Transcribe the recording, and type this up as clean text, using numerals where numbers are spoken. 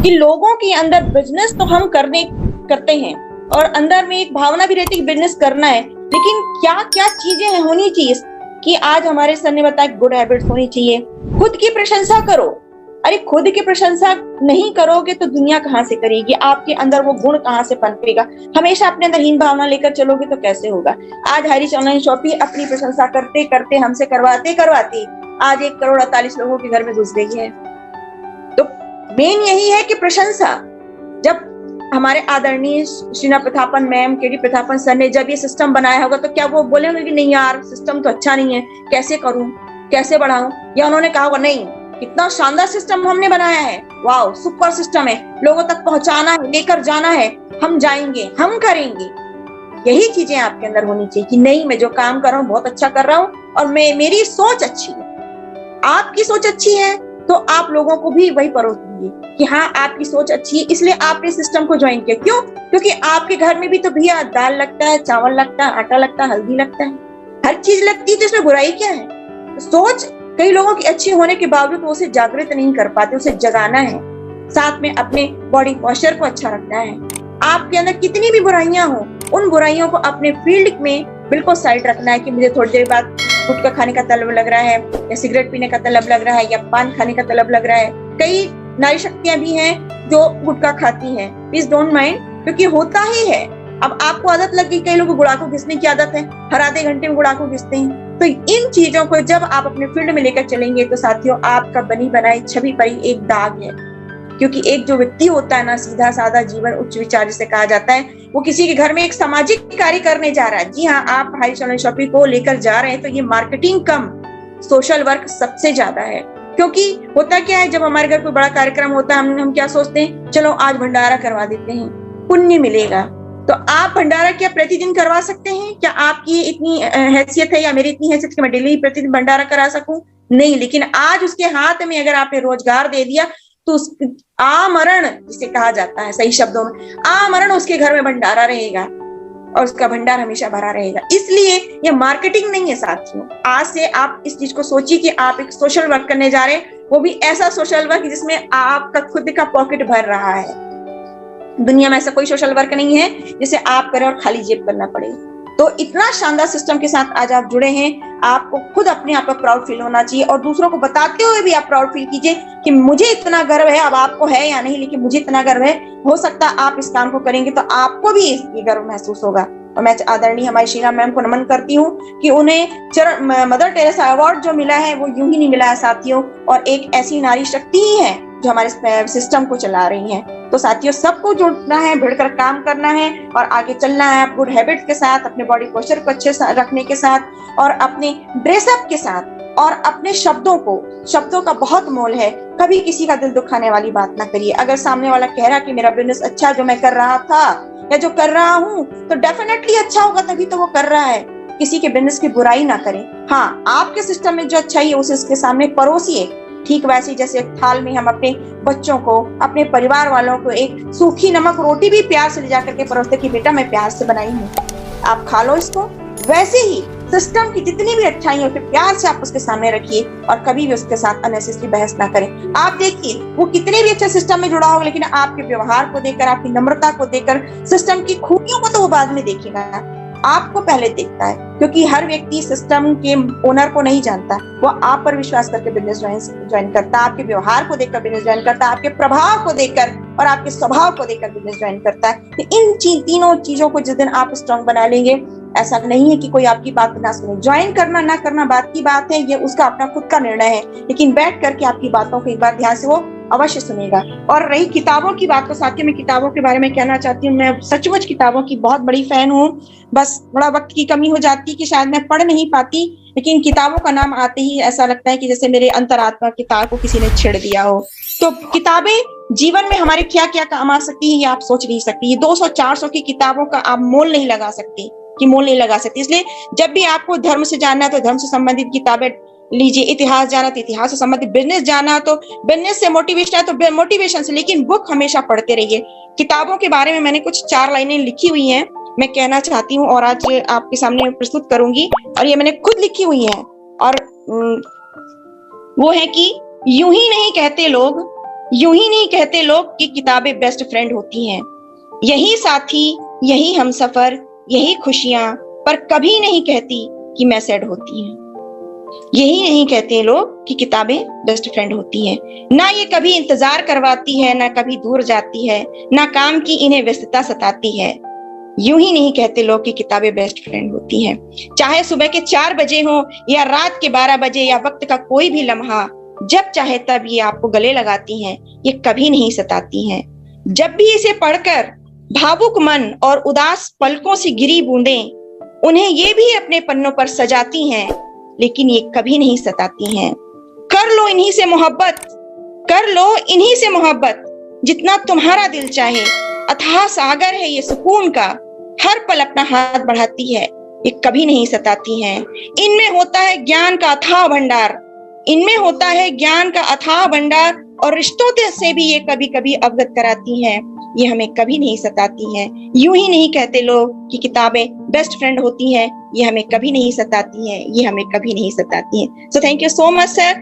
कि लोगों के अंदर बिजनेस तो हम करते हैं और अंदर में एक भावना भी रहती है कि बिजनेस करना है, लेकिन क्या क्या चीजें होनी चाहिए कि आज हमारे सर ने बताया गुड हैबिट्स होनी चाहिए। खुद की प्रशंसा करो। अरे खुद की प्रशंसा नहीं करोगे तो दुनिया कहाँ से करेगी, आपके अंदर वो गुण कहाँ से पनपेगा। हमेशा अपने अंदर हीन भावना लेकर चलोगे तो कैसे होगा। आज हाईरिच ऑनलाइन शॉपिंग अपनी प्रशंसा करते करते हमसे करवाते करवाते आज 1,48 लोगों के घर में घुस गई है। तो मेन यही है कि प्रशंसा। जब हमारे आदरणीय Shreena Prathapan ma'am, KD Prathapan sir ने जब ये सिस्टम बनाया होगा तो क्या वो बोलेंगे कि नहीं यार सिस्टम तो अच्छा नहीं है, कैसे करूं, कैसे बढ़ाऊं, या उन्होंने कहा होगा नहीं कितना शानदार सिस्टम हमने बनाया है, वाओ सुपर सिस्टम है, लोगों तक पहुंचाना है, लेकर जाना है, हम जाएंगे, हम करेंगे। यही चीजें आपके अंदर होनी चाहिए कि नहीं मैं जो काम कर रहा हूँ बहुत अच्छा कर रहा हूँ और मेरी सोच अच्छी है। आपकी सोच अच्छी है तो आप लोगों को भी वही परोस दीजिए कि हाँ आपकी सोच अच्छी है, इसलिए आपने सिस्टम को ज्वाइन किया। क्यों? क्योंकि आपके घर में भी तो भैया दाल लगता है, चावल लगता है, आटा लगता है, हल्दी लगता है, हर चीज लगती है, तो इसमें बुराई क्या है। तो सोच कई लोगों की अच्छी होने के बावजूद वो उसे जागृत नहीं कर पाते, उसे जगाना है। साथ में अपने बॉडी पोस्चर को अच्छा रखना है। आपके अंदर कितनी भी बुराइयां हो, उन बुराइयों को अपने फील्ड में बिल्कुल साइड रखना है कि मुझे थोड़ी देर बाद गुटखा खाने का तलब लग रहा है, या सिगरेट पीने का तलब लग रहा है, या पान खाने का तलब लग रहा है। कई नारी शक्तियां भी हैं जो गुटखा खाती हैं, प्लीज डोंट माइंड, क्योंकि होता ही है। अब आपको आदत लग गई, कई लोगों को गुड़ाखू घिसने की आदत है, हर आधे घंटे में गुड़ाखू घिसते हैं। तो इन चीजों को जब आप अपने फील्ड में लेकर चलेंगे तो साथियों आपका बनी बनाई छवि पर ही एक दाग है। क्योंकि एक जो व्यक्ति होता है ना, सीधा साधा जीवन उच्च विचार जिसे कहा जाता है, वो किसी के घर में एक सामाजिक कार्य करने जा रहा है। जी हाँ, आप हाईरिच ऑनलाइन शॉपिंग को लेकर जा रहे हैं तो ये मार्केटिंग कम सोशल वर्क सबसे ज्यादा है। क्योंकि होता क्या है, जब हमारे घर कोई बड़ा कार्यक्रम होता है हम क्या सोचते हैं, चलो आज भंडारा करवा देते हैं, पुण्य मिलेगा। तो आप भंडारा क्या प्रतिदिन करवा सकते हैं? क्या आपकी इतनी हैसियत है या मेरी इतनी हैसियत कि मैं डेली प्रतिदिन भंडारा करा सकूं? नहीं। लेकिन आज उसके हाथ में अगर आपने रोजगार दे दिया तो आमरण जिसे कहा जाता है सही शब्दों में, आमरण उसके घर में भंडारा रहेगा और उसका भंडार हमेशा भरा रहेगा। इसलिए ये मार्केटिंग नहीं है साथियों। आज से आप इस चीज को सोचिए कि आप एक सोशल वर्क करने जा रहे हैं, वो भी ऐसा सोशल वर्क जिसमें आपका खुद का पॉकेट भर रहा है। दुनिया में ऐसा कोई सोशल वर्क नहीं है जिसे आप करें और खाली जेब करना पड़े। तो इतना शानदार सिस्टम के साथ आज आप जुड़े हैं, आपको खुद अपने आप पर प्राउड फील होना चाहिए और दूसरों को बताते हुए भी आप प्राउड फील कीजिए कि मुझे इतना गर्व है। अब आपको है या नहीं, लेकिन मुझे इतना गर्व है। हो सकता है आप इस काम को करेंगे तो आपको भी ये गर्व महसूस होगा। और मैं आदरणीय हमारी शीला मैम को नमन करती हूँ कि उन्हें मदर टेरेसा अवार्ड जो मिला है वो यूं ही नहीं मिला है साथियों, और एक ऐसी नारी शक्ति ही है जो हमारे सिस्टम को चला रही हैं। तो साथियों सबको जुड़ना है, भिड़कर काम करना है और आगे चलना है गुड हैबिट के साथ, अपने बॉडी पोस्चर को अच्छे रखने के साथ और अपने ड्रेसअप के साथ और अपने शब्दों का बहुत मोल है। कभी किसी का दिल दुखाने वाली बात ना करिए। अगर सामने वाला कह रहा कि मेरा बिजनेस अच्छा जो मैं कर रहा था या जो कर रहा हूँ तो डेफिनेटली अच्छा होगा, तभी तो वो कर रहा है। किसी के बिजनेस की बुराई ना करें। हाँ, आपके सिस्टम में जो अच्छाई है उसे उसके सामने परोसिए। ठीक वैसे ही जैसे एक थाल में हम अपने बच्चों को, अपने परिवार वालों को एक सूखी नमक रोटी भी प्यार से ले जाकर के परोसते कि बेटा मैं प्यार से बनाई हूँ, आप खा लो इसको। वैसे ही सिस्टम की जितनी भी अच्छाई है उसे प्यार से आप उसके सामने रखिए और कभी भी उसके साथ अननेसेसरी बहस ना करें। आप देखिए वो कितने भी अच्छे सिस्टम में जुड़ा होगा, लेकिन आपके व्यवहार को देखकर, आपकी नम्रता को देखकर, सिस्टम की खूबियों को तो वो बाद में देखेगा, आपको पहले देखता है। क्योंकि हर व्यक्ति सिस्टम के ओनर को नहीं जानता, वो आप पर विश्वास करके बिजनेस ज्वाइन करता है, आपके व्यवहार को देखकर बिजनेस ज्वाइन करता है, आपके प्रभाव को देखकर और आपके स्वभाव को देखकर बिजनेस ज्वाइन करता है। तो इन तीनों चीजों को जिस दिन आप स्ट्रॉन्ग बना लेंगे, ऐसा नहीं है कि कोई आपकी बात ना सुने। ज्वाइन करना ना करना बात की बात है, ये उसका अपना खुद का निर्णय है, लेकिन बैठ करके आपकी बातों को एक बार ध्यान से वो अवश्य सुनेगा। और रही किताबों की बात, तो साथियों मैं किताबों के बारे में कहना चाहती हूँ, मैं सचमुच किताबों की बहुत बड़ी फैन हूँ। बस थोड़ा वक्त की कमी हो जाती है कि शायद मैं पढ़ नहीं पाती, लेकिन किताबों का नाम आते ही ऐसा लगता है कि जैसे मेरे अंतरात्मा की तार को किसी ने छेड़ दिया हो। तो किताबें जीवन में हमारे क्या क्या काम आ सकती है ये आप सोच नहीं सकती। ये 200-400 की किताबों का आप मोल नहीं लगा सकती। इसलिए जब भी आपको धर्म से जानना है तो धर्म से संबंधित किताबें लीजिए, इतिहास जाना तो इतिहास से संबंधित, बिजनेस जाना तो बिजनेस से, मोटिवेशन है तो मोटिवेशन से, लेकिन बुक हमेशा पढ़ते रहिए। किताबों के बारे में मैंने कुछ 4 लाइनें लिखी हुई हैं, मैं कहना चाहती हूँ और आज आपके सामने प्रस्तुत करूंगी। और ये मैंने खुद लिखी हुई है और वो है कि यूं ही नहीं कहते लोग, यूं ही नहीं कहते लोग कि किताबें बेस्ट फ्रेंड होती हैं। यही साथी, यही हमसफर, यही खुशियां, पर कभी नहीं कहती कि मैं सैड होती हैं। यही नहीं कहते लोग कि किताबें बेस्ट फ्रेंड होती हैं। ना ये कभी इंतजार करवाती है, ना कभी दूर जाती है, ना काम की इन्हें व्यस्तता सताती है। यूं ही नहीं कहते लोग कि किताबें बेस्ट फ्रेंड होती हैं। चाहे सुबह के 4 बजे हो या रात के 12 बजे या वक्त का कोई भी लम्हा, जब चाहे तब ये आपको गले लगाती हैं, ये कभी नहीं सताती हैं। जब भी इसे पढ़कर भावुक मन और उदास पलकों से गिरी बूंदें, उन्हें ये भी अपने पन्नों पर सजाती हैं, लेकिन ये कभी नहीं सताती हैं। कर लो इन्हीं से मोहब्बत, कर लो इन्हीं से मोहब्बत, जितना तुम्हारा दिल चाहे। अथाह सागर है ये सुकून का, हर पल अपना हाथ बढ़ाती है, ये कभी नहीं सताती हैं। इनमें होता है ज्ञान का अथाह भंडार, इनमें होता है ज्ञान का अथाह भंडार, और रिश्तों से भी ये कभी कभी अवगत कराती हैं, ये हमें कभी नहीं सताती हैं। यूं ही नहीं कहते लोग कि किताबें बेस्ट फ्रेंड होती हैं, ये हमें कभी नहीं सताती हैं, ये हमें कभी नहीं सताती हैं। So thank you so much sir.